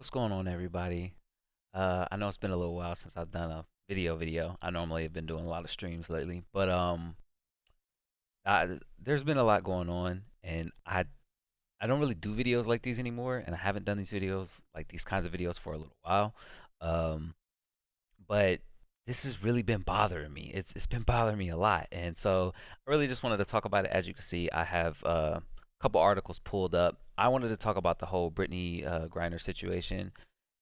What's going on, everybody? I know it's been a little while since I've done a video. I normally have been doing a lot of streams lately, but there's been a lot going on, and I don't really do videos like these anymore, and I haven't done these videos like these kinds of videos for a little while. Um, but this has really been bothering me. It's been bothering me a lot, and so I really just wanted to talk about it. As you can see, I have a couple articles pulled up. I wanted to talk about the whole Brittney Griner situation,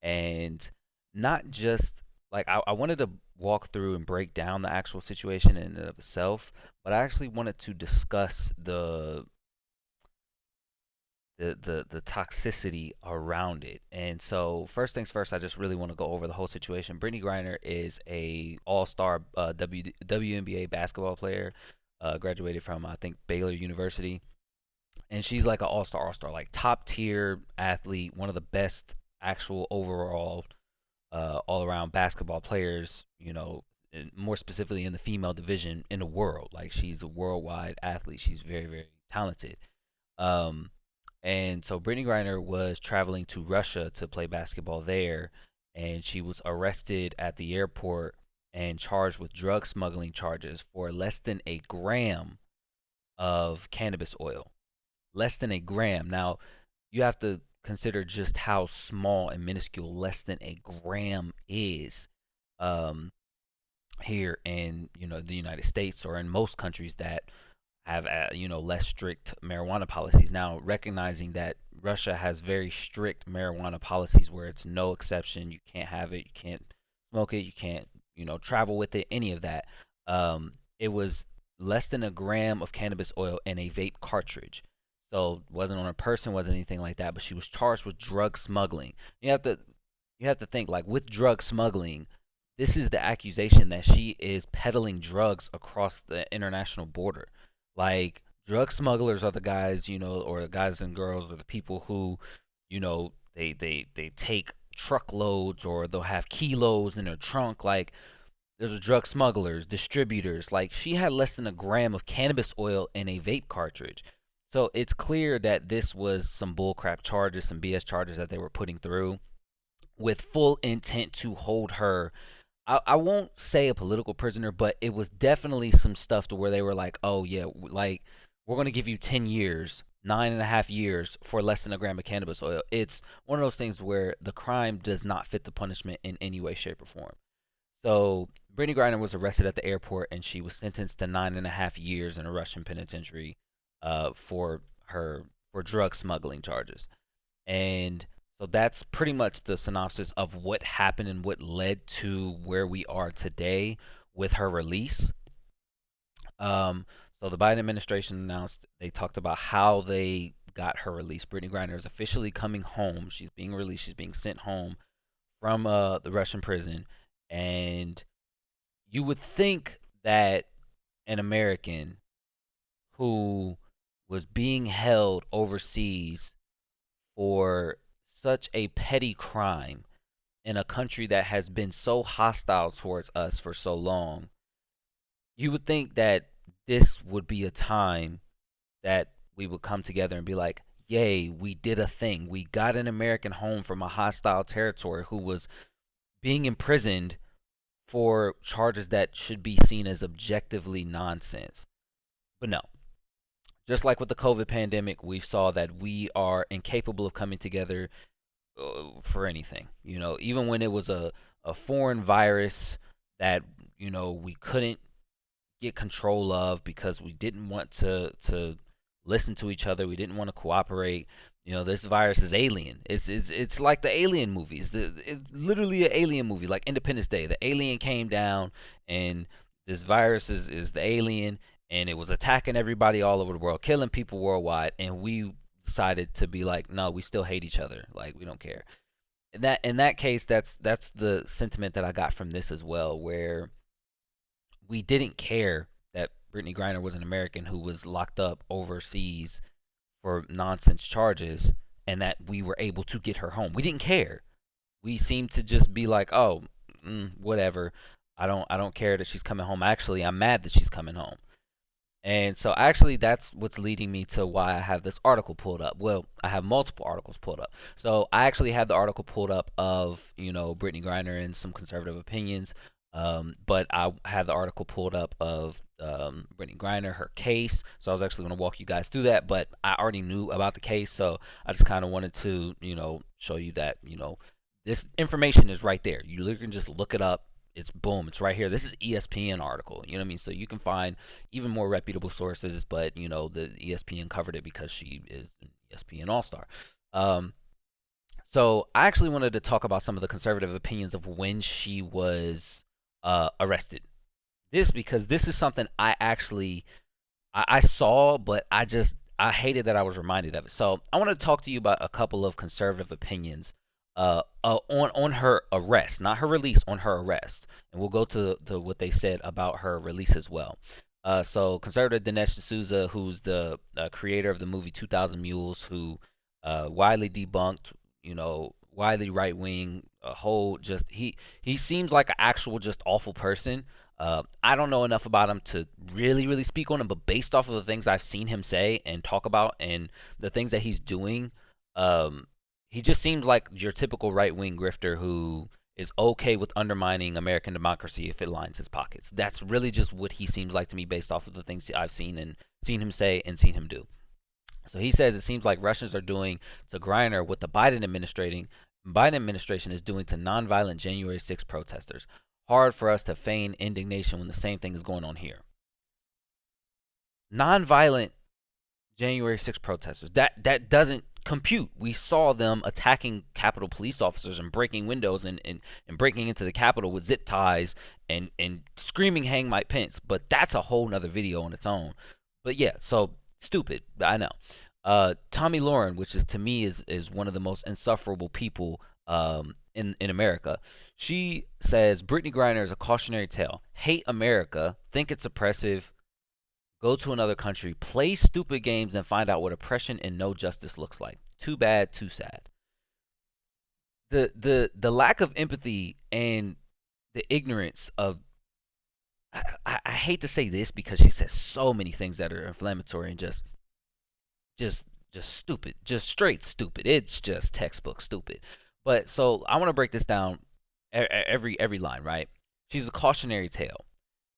and not just like I wanted to walk through and break down the actual situation in and of itself, but I actually wanted to discuss the toxicity around it. And so first things first, I just really want to go over the whole situation. Brittney Griner is a all-star WNBA basketball player, graduated from I think Baylor University, and she's like an all-star, like top tier athlete, one of the best actual overall all-around basketball players, more specifically in the female division in the world. Like she's a worldwide athlete. She's very, very talented. Um, and so Brittney Griner was traveling to Russia to play basketball there, and she was arrested at the airport and charged with drug smuggling charges for less than a gram of cannabis oil. Less than a gram. Now, you have to consider just how small and minuscule less than a gram is um, here in the United States or in most countries that have less strict marijuana policies. Now, recognizing that Russia has very strict marijuana policies where it's no exception, you can't have it, you can't smoke it, you can't travel with it, any of that. It was less than a gram of cannabis oil in a vape cartridge. So wasn't on a person, wasn't anything like that. But she was charged with drug smuggling. You have to think like with drug smuggling, this is the accusation that she is peddling drugs across the international border. Like drug smugglers are the guys, or the guys and girls or the people who, they take truckloads or they'll have kilos in their trunk. Like there's drug smugglers, distributors. Like she had less than a gram of cannabis oil in a vape cartridge. So it's clear that this was some bullcrap charges, some BS charges that they were putting through with full intent to hold her. I won't say a political prisoner, but it was definitely some stuff to where they were like, oh yeah, like we're gonna give you 10 years, 9.5 years for less than a gram of cannabis oil. It's one of those things where the crime does not fit the punishment in any way, shape, or form. So Brittney Griner was arrested at the airport and she was sentenced to 9.5 years in a Russian penitentiary for drug smuggling charges. And so that's pretty much the synopsis of what happened and what led to where we are today with her release. Um, so the Biden administration announced they talked about how they got her release. Brittney Griner is officially coming home. She's being released. She's being sent home from the Russian prison, and you would think that an American who was being held overseas for such a petty crime in a country that has been so hostile towards us for so long, you would think that this would be a time that we would come together and be like, yay, we did a thing. We got an American home from a hostile territory who was being imprisoned for charges that should be seen as objectively nonsense. But no, just like with the COVID pandemic, we saw that we are incapable of coming together for anything. Even when it was a foreign virus that we couldn't get control of because we didn't want to listen to each other. We didn't want to cooperate. This virus is alien. It's like the alien movies. It's literally an alien movie, like Independence Day. The alien came down, and this virus is the alien, and it was attacking everybody all over the world, killing people worldwide, and we decided to be like, no, we still hate each other. Like we don't care. In that case, that's the sentiment that I got from this as well, where we didn't care that Brittney Griner was an American who was locked up overseas for nonsense charges and that we were able to get her home. We didn't care. We seemed to just be like, "Oh, whatever. I don't care that she's coming home. Actually, I'm mad that she's coming home." And so actually that's what's leading me to why I have this article pulled up. Well, I have multiple articles pulled up. So I actually have the article pulled up of, Brittney Griner and some conservative opinions. But I have the article pulled up of Brittney Griner, her case. So I was actually going to walk you guys through that, but I already knew about the case. So I just kind of wanted to, show you that, this information is right there. You literally can just look it up. It's boom, it's right here. This is ESPN article. You know what I mean? So you can find even more reputable sources, but the ESPN covered it because she is an ESPN All Star. Um, so I actually wanted to talk about some of the conservative opinions of when she was arrested. This because this is something I saw, but I hated that I was reminded of it. So I want to talk to you about a couple of conservative opinions on her arrest, not her release, on her arrest, and we'll go to what they said about her release as well. So conservative Dinesh D'Souza, who's the creator of the movie 2000 Mules, who widely debunked, widely right wing, a whole just he seems like an actual just awful person. I don't know enough about him to really speak on him, but based off of the things I've seen him say and talk about and the things that he's doing, um, he just seems like your typical right wing grifter who is okay with undermining American democracy if it lines his pockets. That's really just what he seems like to me based off of the things I've seen and seen him say and seen him do. So he says it seems like Russians are doing to Griner what the Biden administration is doing to nonviolent January 6 protesters. Hard for us to feign indignation when the same thing is going on here. Nonviolent January 6 protesters. That doesn't compute. We saw them attacking Capitol police officers and breaking windows and breaking into the Capitol with zip ties and screaming hang Mike Pence. But that's a whole nother video on its own. But yeah, so stupid. I know. Tommy Lauren, which is to me is one of the most insufferable people in America. She says Brittney Griner is a cautionary tale. Hate America, think it's oppressive, go to another country, play stupid games, and find out what oppression and no justice looks like. Too bad, too sad. The lack of empathy and the ignorance of I hate to say this because she says so many things that are inflammatory and just just stupid, just straight stupid. It's just textbook stupid. But so I want to break this down every line, right? She's a cautionary tale.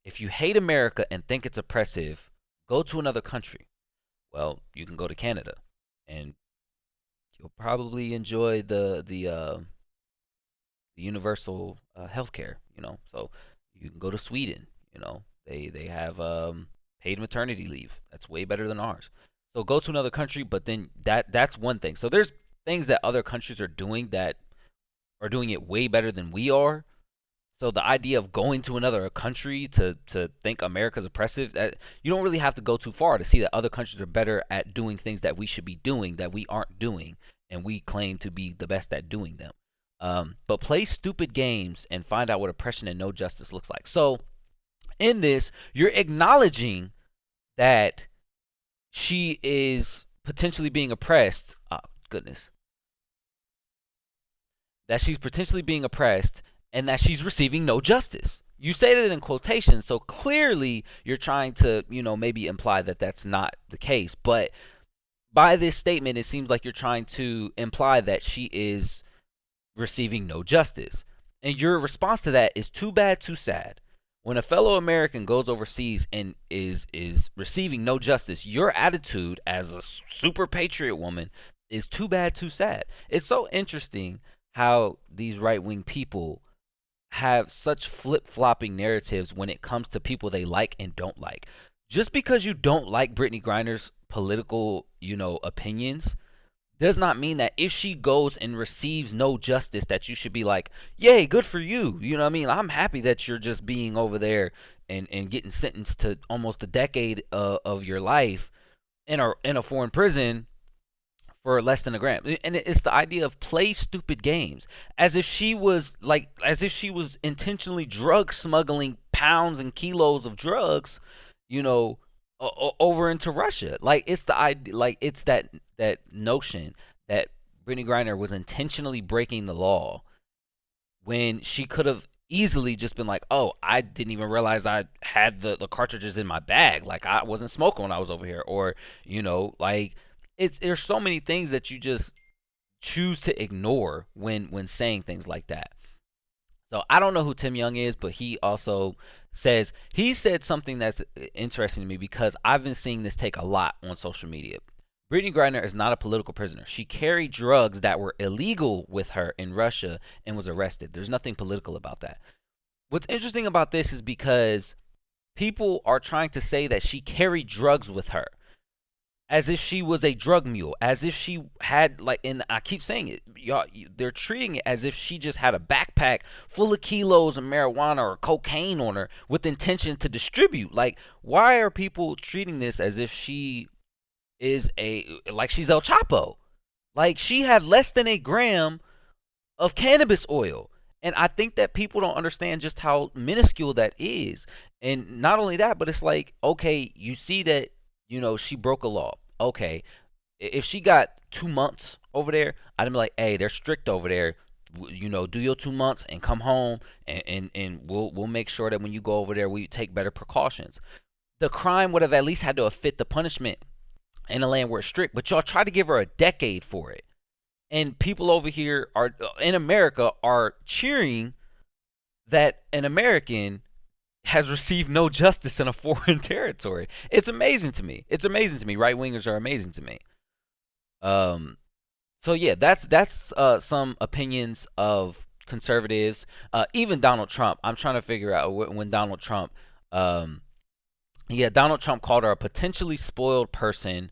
If you hate America and think it's oppressive, go to another country. Well, you can go to Canada, and you'll probably enjoy the universal health care. So you can go to Sweden. They have paid maternity leave. That's way better than ours. So go to another country, but then that's one thing. So there's things that other countries are doing that are doing it way better than we are. So the idea of going to another country to think America's oppressive, that you don't really have to go too far to see that other countries are better at doing things that we should be doing that we aren't doing, and we claim to be the best at doing them. But play stupid games and find out what oppression and no justice looks like. So in this, you're acknowledging that she is potentially being oppressed. Oh, goodness. That she's potentially being oppressed and that she's receiving no justice. You say that in quotations, so clearly you're trying to, maybe imply that that's not the case. But by this statement, it seems like you're trying to imply that she is receiving no justice. And your response to that is too bad, too sad. When a fellow American goes overseas and is receiving no justice, your attitude as a super patriot woman is too bad, too sad. It's so interesting how these right-wing people have such flip-flopping narratives when it comes to people they like and don't like. Just because you don't like Brittney Griner's political, opinions does not mean that if she goes and receives no justice that you should be like, yay, good for you. You know what I mean? I'm happy that you're just being over there and getting sentenced to almost a decade of your life in a foreign prison for less than a gram. And it's the idea of play stupid games as if she was intentionally drug smuggling pounds and kilos of drugs, you know, over into Russia. Like it's the idea, like it's that notion that Brittney Griner was intentionally breaking the law when she could have easily just been like, oh, I didn't even realize I had the cartridges in my bag. Like I wasn't smoking when I was over here. Or, like there's so many things that you just choose to ignore when saying things like that. So I don't know who Tim Young is, but he said something that's interesting to me because I've been seeing this take a lot on social media. Brittney Griner is not a political prisoner. She carried drugs that were illegal with her in Russia and was arrested. There's nothing political about that. What's interesting about this is because people are trying to say that she carried drugs with her as if she was a drug mule, as if she had like, and I keep saying it, y'all, they're treating it as if she just had a backpack full of kilos of marijuana or cocaine on her with intention to distribute. Like, why are people treating this as if she is like she's El Chapo? Like she had less than a gram of cannabis oil. And I think that people don't understand just how minuscule that is. And not only that, but it's like, okay, you see that, she broke a law. Okay. If she got 2 months over there, I'd be like, hey, they're strict over there. Do your 2 months and come home, and we'll make sure that when you go over there, we take better precautions. The crime would have at least had to have fit the punishment in a land where it's strict, but y'all try to give her a decade for it. And people over here are in America are cheering that an American has received no justice in a foreign territory. It's amazing to me. It's amazing to me. Right wingers are amazing to me. Um, so yeah, that's some opinions of conservatives. Even Donald Trump. I'm trying to figure out when Donald Trump. Donald Trump called her a potentially spoiled person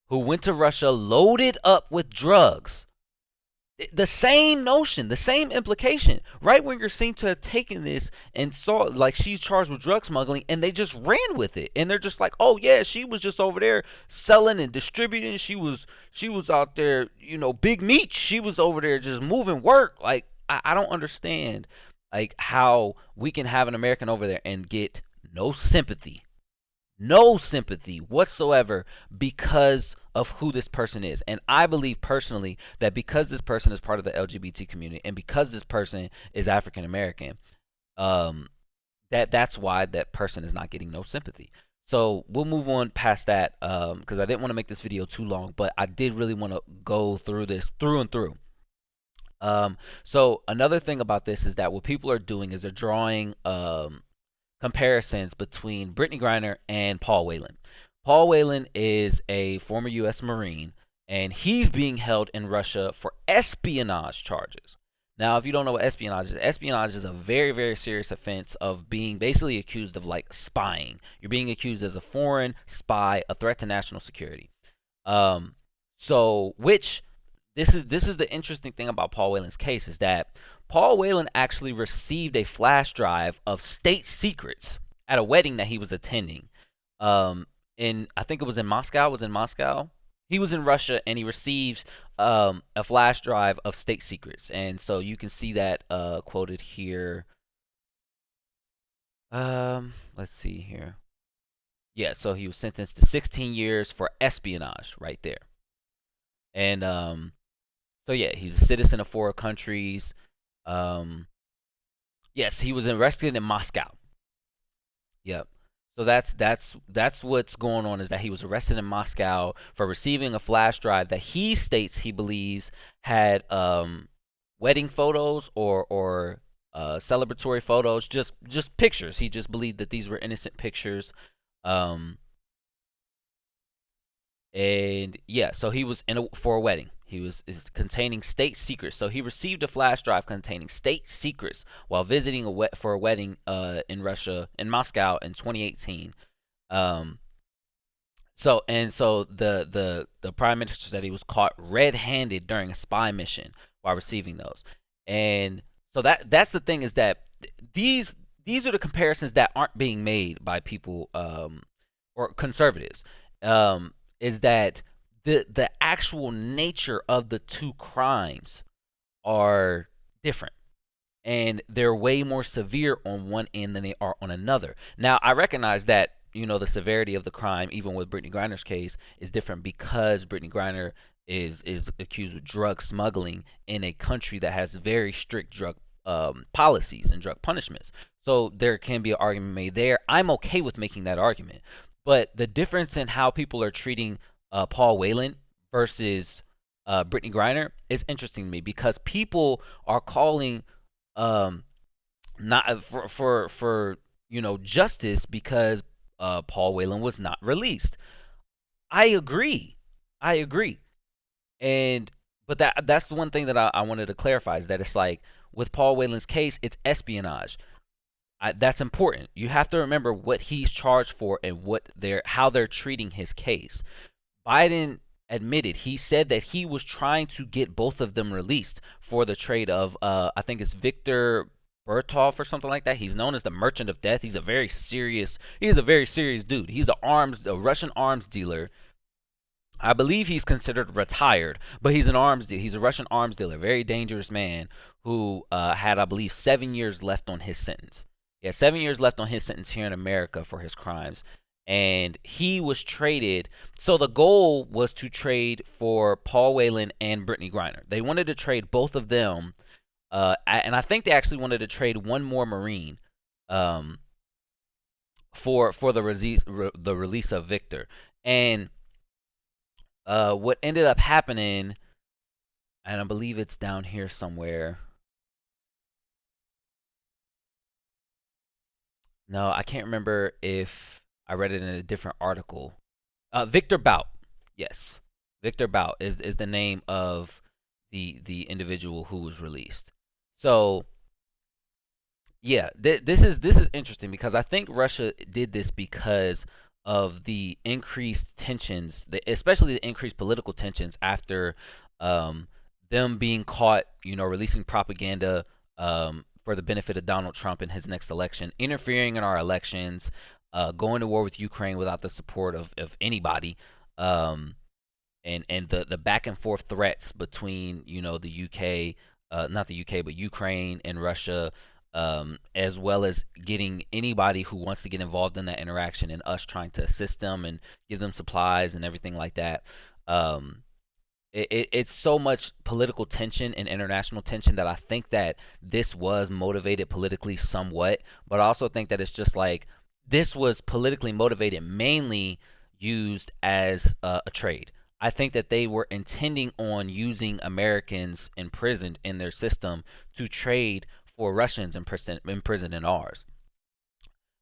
who went to Russia loaded up with drugs. The same notion, the same implication. Right wingers seem to have taken this and saw like she's charged with drug smuggling, and they just ran with it. And they're just like, oh yeah, she was just over there selling and distributing. She was out there, big meat. She was over there just moving work. Like I don't understand like how we can have an American over there and get no sympathy whatsoever because of who this person is. And I believe personally that because this person is part of the LGBT community and because this person is African American, that's why that person is not getting no sympathy. So we'll move on past that because I didn't want to make this video too long, but I did really want to go through this through and through. So another thing about this is that what people are doing is they're drawing comparisons between Brittney Griner and Paul Whelan. Paul Whelan is a former U.S. Marine, and he's being held in Russia for espionage charges. Now, if you don't know what espionage is a very, very serious offense of being basically accused of like spying. You're being accused as a foreign spy, a threat to national security. Um, so, which this is the interesting thing about Paul Whelan's case is that Paul Whelan actually received a flash drive of state secrets at a wedding that he was attending. In I think it was in Moscow. Was in Moscow. He was in Russia and he received a flash drive of state secrets, and so you can see that quoted here. Let's see here. Yeah, so he was sentenced to 16 years for espionage right there, and so yeah, he's a citizen of 4 countries. Um, yes, he was arrested in Moscow. Yep. So that's what's going on is that he was arrested in Moscow for receiving a flash drive that he states he believes had wedding photos or celebratory photos, just pictures. He just believed that these were innocent pictures. Um, and yeah, so he was for a wedding. He was is containing state secrets. So he received a flash drive containing state secrets while visiting for a wedding in Russia in Moscow in 2018. Um, so the prime minister said he was caught red-handed during a spy mission while receiving those. And so that's the thing is that these are the comparisons that aren't being made by people or conservatives. Is that the actual nature of the two crimes are different, and they're way more severe on one end than they are on another. Now, I recognize that the severity of the crime, even with Brittney Griner's case, is different because Brittney Griner is accused of drug smuggling in a country that has very strict drug policies and drug punishments. So there can be an argument made there. I'm okay with making that argument, but the difference in how people are treating Paul Whelan versus Brittney Griner is interesting to me because people are calling um, not for justice because Paul Whelan was not released. I agree. I agree. And but that's the one thing that I wanted to clarify is that it's like with Paul Whelan's case, it's espionage. That's important. You have to remember what he's charged for and how they're treating his case. Biden admitted he said that he was trying to get both of them released for the trade of I think it's Victor Bertov or something like that. He's known as the Merchant of Death. He's a very serious dude. He's a Russian arms dealer. I believe he's considered retired, but he's a Russian arms dealer, very dangerous man who had, I believe, 7 years left on his sentence. He had 7 years left on his sentence here in America for his crimes, and he was traded. So the goal was to trade for Paul Whelan and Brittney Griner. They wanted to trade both of them, and I think they actually wanted to trade one more Marine um, for the release of Victor. And what ended up happening, and I believe it's down here somewhere. No, I can't remember if I read it in a different article. Victor Bout, yes, Victor Bout is the name of the individual who was released. So yeah, this is interesting because I think Russia did this because of the increased tensions, especially the increased political tensions after um, them being caught, releasing propaganda for the benefit of Donald Trump in his next election, interfering in our elections, going to war with Ukraine without the support of anybody. Um, and the back and forth threats between the UK, not the UK, but Ukraine and Russia, as well as getting anybody who wants to get involved in that interaction and us trying to assist them and give them supplies and everything like that. Um, it's so much political tension and international tension that I think that this was motivated politically somewhat, but I also think that it's just like this was politically motivated, mainly used as a trade. I think that they were intending on using Americans imprisoned in their system to trade for Russians imprisoned in ours.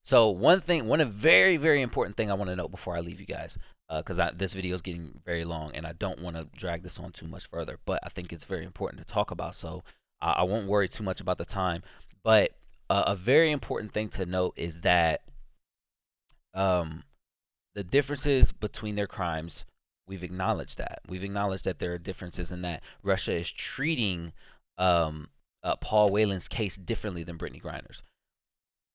So one very very important thing I want to know before I leave you guys, because this video is getting very long and I don't want to drag this on too much further, but I think it's very important to talk about. So I won't worry too much about the time. But a very important thing to note is that um, the differences between their crimes, we've acknowledged that. We've acknowledged that there are differences in that Russia is treating Paul Whelan's case differently than Brittney Griner's.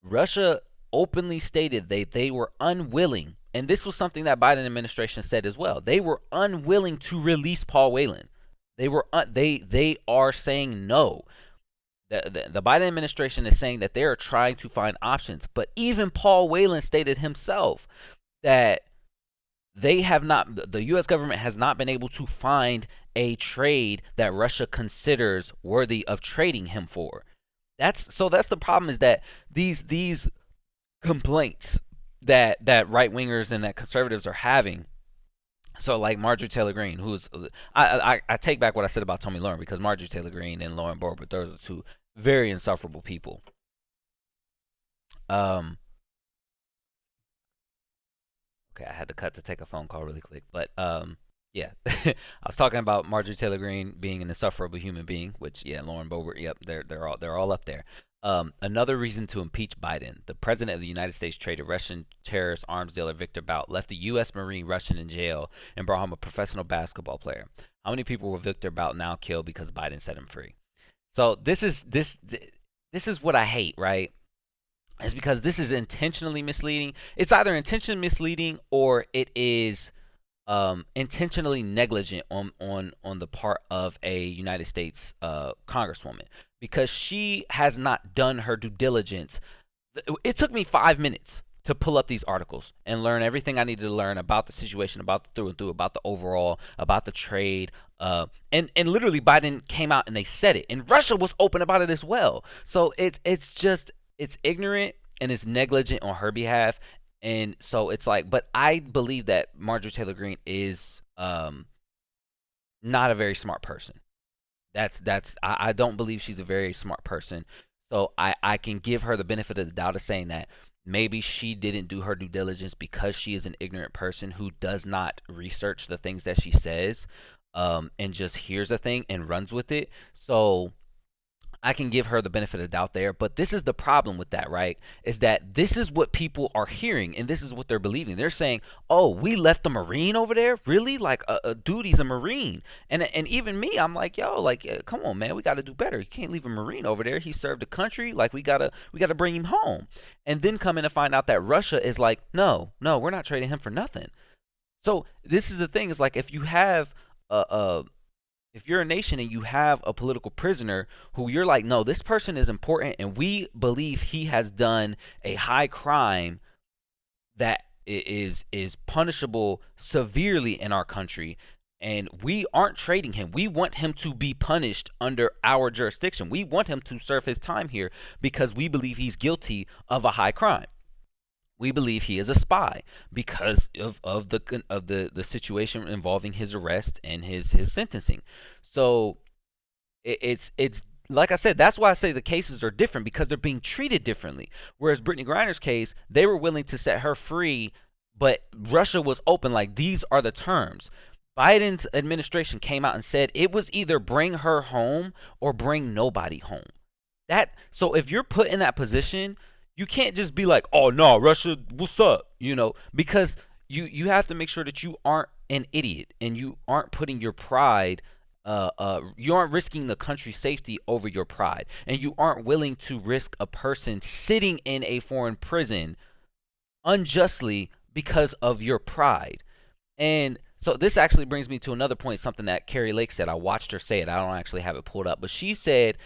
Russia openly stated they were unwilling, and this was something that Biden administration said as well. They were unwilling to release Paul Whelan. They are saying no. The Biden administration is saying that they are trying to find options, but even Paul Whelan stated himself that the U.S. government has not been able to find a trade that Russia considers worthy of trading him for. That's the problem, is that these complaints that right wingers and that conservatives are having. So like Marjorie Taylor Greene, who's I take back what I said about Tomi Lahren, because Marjorie Taylor Greene and Lauren Boebert, those are two very insufferable people. Um, Okay, I had to cut to take a phone call really quick, but yeah, I was talking about Marjorie Taylor Greene being an insufferable human being, which yeah, Lauren Boebert, yep, they're all up there. Another reason to impeach Biden: the president of the United States traded Russian terrorist arms dealer Victor Bout, left a U.S. Marine Russian in jail, and brought home a professional basketball player. How many people will Victor Bout now kill because Biden set him free? So this is what I hate, right? Is because this is intentionally misleading. It's either intentionally misleading or it is intentionally negligent on the part of a United States congresswoman, because she has not done her due diligence. It took me 5 minutes to pull up these articles and learn everything I needed to learn about the situation, about the through and through, about the overall, about the trade, And literally Biden came out and they said it, and Russia was open about it as well. So it's just it's ignorant and it's negligent on her behalf, and so it's like, but I believe that Marjorie Taylor Greene is not a very smart person. That's I don't believe she's a very smart person. So I can give her the benefit of the doubt of saying that maybe she didn't do her due diligence because she is an ignorant person who does not research the things that she says, and just hears a thing and runs with it. So I can give her the benefit of the doubt there, but this is the problem with that, right? Is that this is what people are hearing and this is what they're believing. They're saying, "Oh, we left a Marine over there? Really? Like a dude, he's a Marine." And even me, I'm like, "Yo, like come on, man, we got to do better. You can't leave a Marine over there. He served the country. Like we got to bring him home." And then come in and find out that Russia is like, "No, no, we're not trading him for nothing." So this is the thing, is like, a if you're a nation and you have a political prisoner who you're like, no, this person is important and we believe he has done a high crime that is punishable severely in our country, and we aren't trading him. We want him to be punished under our jurisdiction. We want him to serve his time here because we believe he's guilty of a high crime. We believe he is a spy because of the situation involving his arrest and his sentencing. So it's like I said, that's why I say the cases are different, because they're being treated differently. Whereas Brittney Griner's case, they were willing to set her free, but Russia was open, like, these are the terms. Biden's administration came out and said it was either bring her home or bring nobody home. That, so if you're put in that position, you can't just be like, "Oh no, Russia, what's up?" Because you have to make sure that you aren't an idiot and you aren't putting your pride, you aren't risking the country's safety over your pride, and you aren't willing to risk a person sitting in a foreign prison unjustly because of your pride. And so this actually brings me to another point, something that Carrie Lake said. I watched her say it. I don't actually have it pulled up, but she said,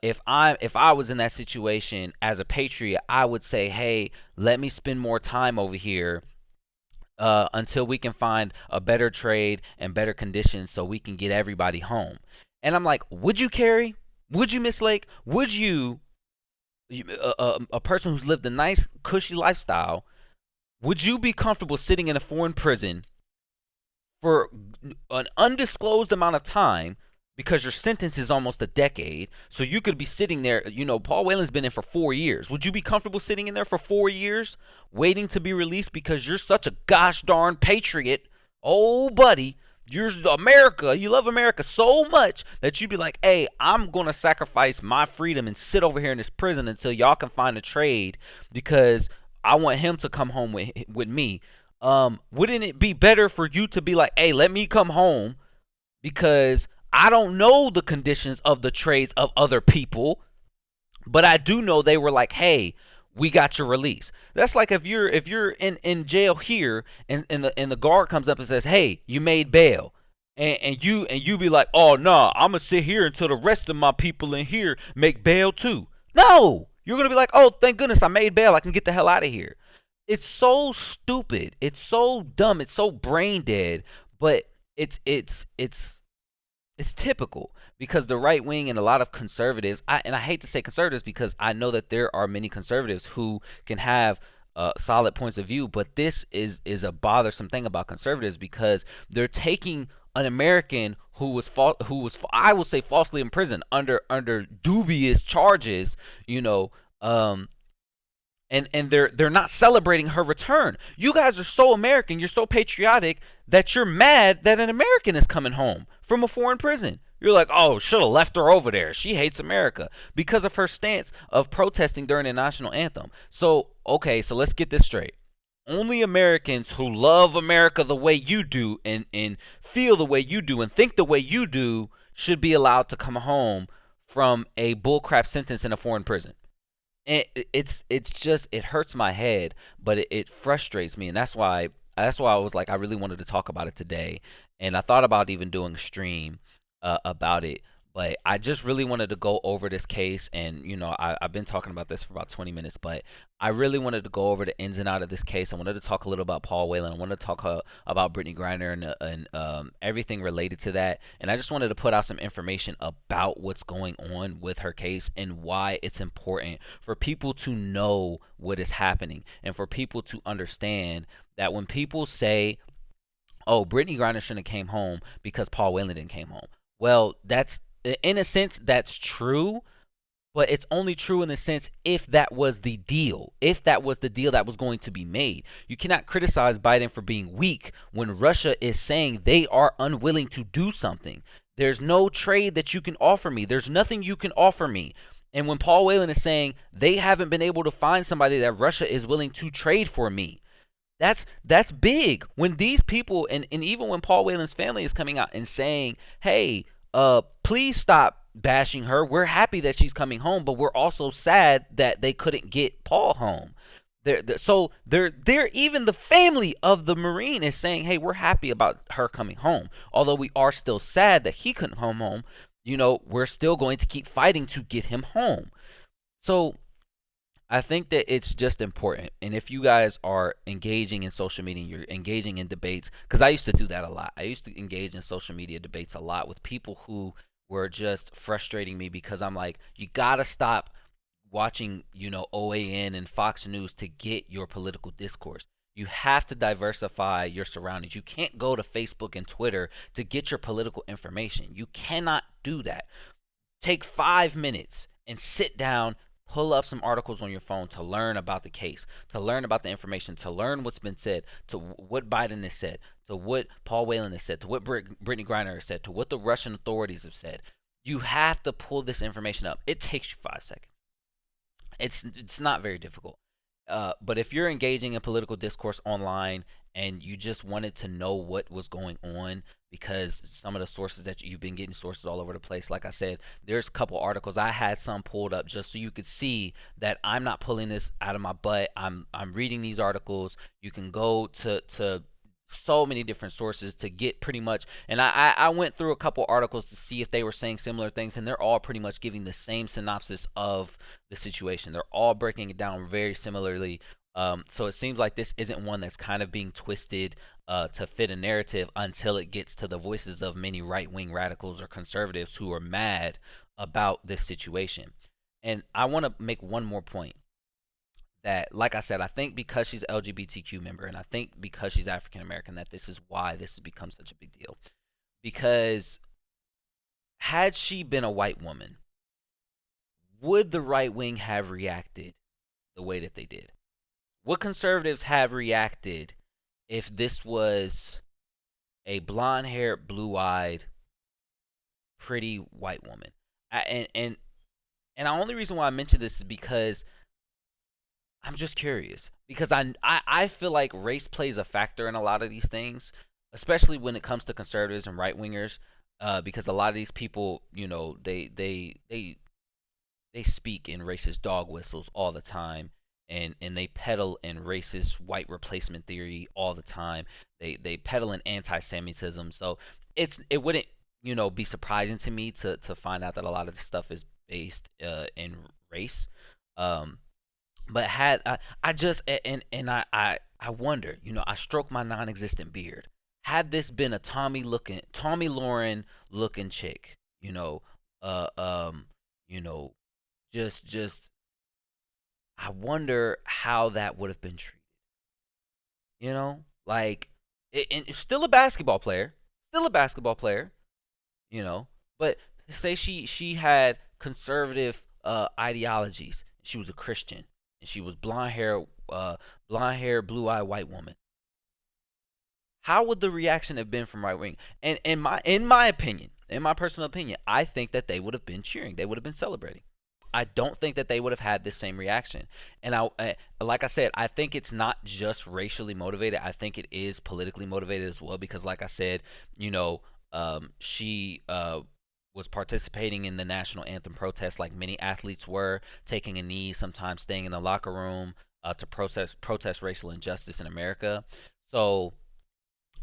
if I was in that situation as a patriot, I would say, hey, let me spend more time over here, until we can find a better trade and better conditions so we can get everybody home. And I'm like, would you, Carrie? Would you, Miss Lake? Would you, a person who's lived a nice, cushy lifestyle, would you be comfortable sitting in a foreign prison for an undisclosed amount of time, because your sentence is almost a decade, so you could be sitting there. Paul Whalen's been in for 4 years. Would you be comfortable sitting in there for 4 years waiting to be released because you're such a gosh darn patriot? Oh, buddy, you're America. You love America so much that you'd be like, hey, I'm going to sacrifice my freedom and sit over here in this prison until y'all can find a trade, because I want him to come home with me. Wouldn't it be better for you to be like, hey, let me come home, because I don't know the conditions of the trades of other people, but I do know they were like, hey, we got your release. That's like if you're in jail here, and the guard comes up and says, hey, you made bail. And you be like, oh no, I'm gonna sit here until the rest of my people in here make bail too. No, you're gonna be like, oh, thank goodness I made bail, I can get the hell out of here. It's so stupid. It's so dumb. It's so brain dead. But it's typical, because the right wing and a lot of conservatives, and I hate to say conservatives because I know that there are many conservatives who can have solid points of view, but this is a bothersome thing about conservatives, because they're taking an American who was I will say falsely imprisoned under dubious charges, and they're not celebrating her return. You guys are so American, you're so patriotic, that you're mad that an American is coming home from a foreign prison. You're like, oh, should have left her over there. She hates America because of her stance of protesting during the national anthem. So, okay, so let's get this straight. Only Americans who love America the way you do, and feel the way you do, and think the way you do, should be allowed to come home from a bullcrap sentence in a foreign prison. And it's just, it hurts my head, but it frustrates me, and that's why I was like, I really wanted to talk about it today, and I thought about even doing a stream about it, But I just really wanted to go over this case, and I've been talking about this for about 20 minutes, but I really wanted to go over the ins and out of this case. I wanted to talk a little about Paul Whelan. I wanted to talk about Brittney Griner and everything related to that. And I just wanted to put out some information about what's going on with her case and why it's important for people to know what is happening and for people to understand that when people say, "Oh, Brittney Griner shouldn't have came home because Paul Whelan didn't came home." Well, that's in a sense that's true, but it's only true in the sense if that was the deal. If that was the deal that was going to be made. You cannot criticize Biden for being weak when Russia is saying they are unwilling to do something. There's no trade that you can offer me. There's nothing you can offer me. And when Paul Whelan is saying they haven't been able to find somebody that Russia is willing to trade for me, that's big. When these people and even when Paul Whelan's family is coming out and saying, "Hey, please stop bashing her. We're happy that she's coming home, but we're also sad that they couldn't get Paul home." They're even the family of the Marine is saying, "Hey, we're happy about her coming home. Although we are still sad that he couldn't come home, we're still going to keep fighting to get him home." So I think that it's just important. And if you guys are engaging in social media, you're engaging in debates, because I used to do that a lot. I used to engage in social media debates a lot with people who were just frustrating me because I'm like, you got to stop watching, OAN and Fox News to get your political discourse. You have to diversify your surroundings. You can't go to Facebook and Twitter to get your political information. You cannot do that. Take 5 minutes and sit down, pull up some articles on your phone to learn about the case, to learn about the information, to learn what's been said, to what Biden has said, to what Paul Whelan has said, to what Brittney Griner has said, to what the Russian authorities have said. You have to pull this information up. It takes you 5 seconds. It's not very difficult. But if you're engaging in political discourse online and you just wanted to know what was going on because some of the sources that you've been getting sources all over the place, like I said, there's a couple articles. I had some pulled up just so you could see that I'm not pulling this out of my butt. I'm reading these articles. You can go to so many different sources to get pretty much, and I went through a couple articles to see if they were saying similar things, and they're all pretty much giving the same synopsis of the situation. They're all breaking it down very similarly. So it seems like this isn't one that's kind of being twisted to fit a narrative until it gets to the voices of many right-wing radicals or conservatives who are mad about this situation. And I want to make one more point that, like I said, I think because she's LGBTQ member, and I think because she's African American, that this is why this has become such a big deal. Because had she been a white woman, would the right wing have reacted the way that they did? Would conservatives have reacted if this was a blonde-haired, blue-eyed, pretty white woman? And the only reason why I mention this is because I'm just curious because I feel like race plays a factor in a lot of these things, especially when it comes to conservatives and right wingers, because a lot of these people, they speak in racist dog whistles all the time, and they peddle in racist white replacement theory all the time. They peddle in anti-Semitism, so it wouldn't be surprising to me to find out that a lot of this stuff is based in race. Um, but had I just and I wonder, I stroke my non-existent beard. Had this been a Tommy Lauren looking chick, uh um, you know, just I wonder how that would have been treated. Like and it's still a basketball player, still a basketball player, you know. But say she had conservative ideologies. She was a Christian, and she was blonde hair, blue eyed white woman. How would the reaction have been from right wing? And in my opinion, in my personal opinion, I think that they would have been cheering. They would have been celebrating. I don't think that they would have had this same reaction. And like I said, I think it's not just racially motivated. I think it is politically motivated as well because, like I said, she was participating in the national anthem protest, like many athletes were, taking a knee, sometimes staying in the locker room to protest racial injustice in America. So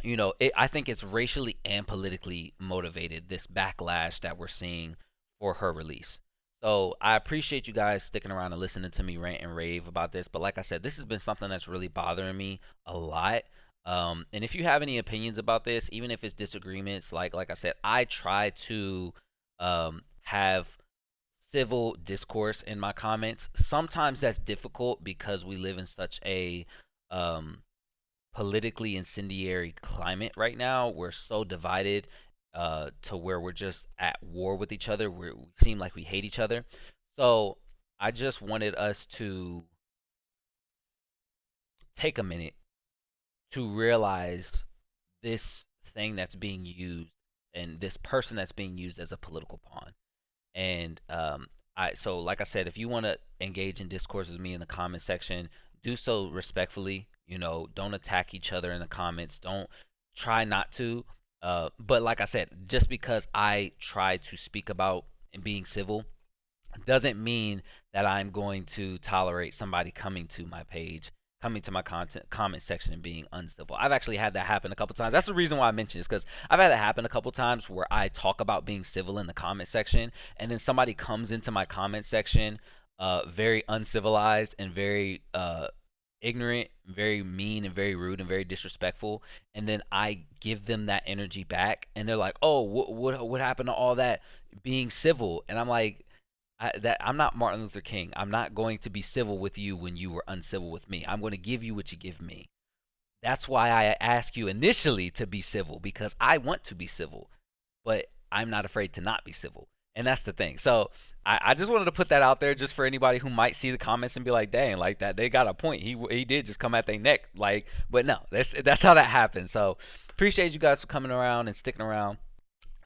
I think it's racially and politically motivated, this backlash that we're seeing for her release. So I appreciate you guys sticking around and listening to me rant and rave about this. But like I said, this has been something that's really bothering me a lot. And if you have any opinions about this, even if it's disagreements, like I said, I try to have civil discourse in my comments. Sometimes that's difficult because we live in such a um, politically incendiary climate right now. We're so divided to where we're just at war with each other. We seem like we hate each other. So I just wanted us to take a minute to realize this thing that's being used and this person that's being used as a political pawn. And like I said, if you want to engage in discourse with me in the comment section, do so respectfully. Don't attack each other in the comments. Don't try not to. But like I said, just because I try to speak about and being civil doesn't mean that I'm going to tolerate somebody coming to my page, coming to my comment section and being uncivil. I've actually had that happen a couple times. That's the reason why I mentioned this, because I've had that happen a couple times where I talk about being civil in the comment section, and then somebody comes into my comment section, very uncivilized and very ignorant, very mean and very rude and very disrespectful, and then I give them that energy back, and they're like, "Oh, what happened to all that being civil?" And I'm like, I'm not Martin Luther King. I'm not going to be civil with you when you were uncivil with me. I'm going to give you what you give me. That's why I ask you initially to be civil, because I want to be civil, but I'm not afraid to not be civil. And that's the thing. So I just wanted to put that out there just for anybody who might see the comments and be like, dang, like that they got a point. He did just come at their neck. Like, but no, that's how that happens. So appreciate you guys for coming around and sticking around,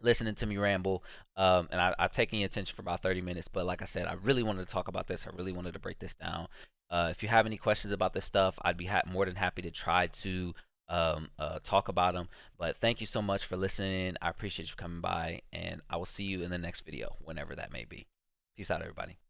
listening to me ramble. And I've taken your attention for about 30 minutes. But like I said, I really wanted to talk about this. I really wanted to break this down. If you have any questions about this stuff, I'd be more than happy to try to talk about them. But thank you so much for listening. I appreciate you coming by, and I will see you in the next video, whenever that may be. Peace out, everybody.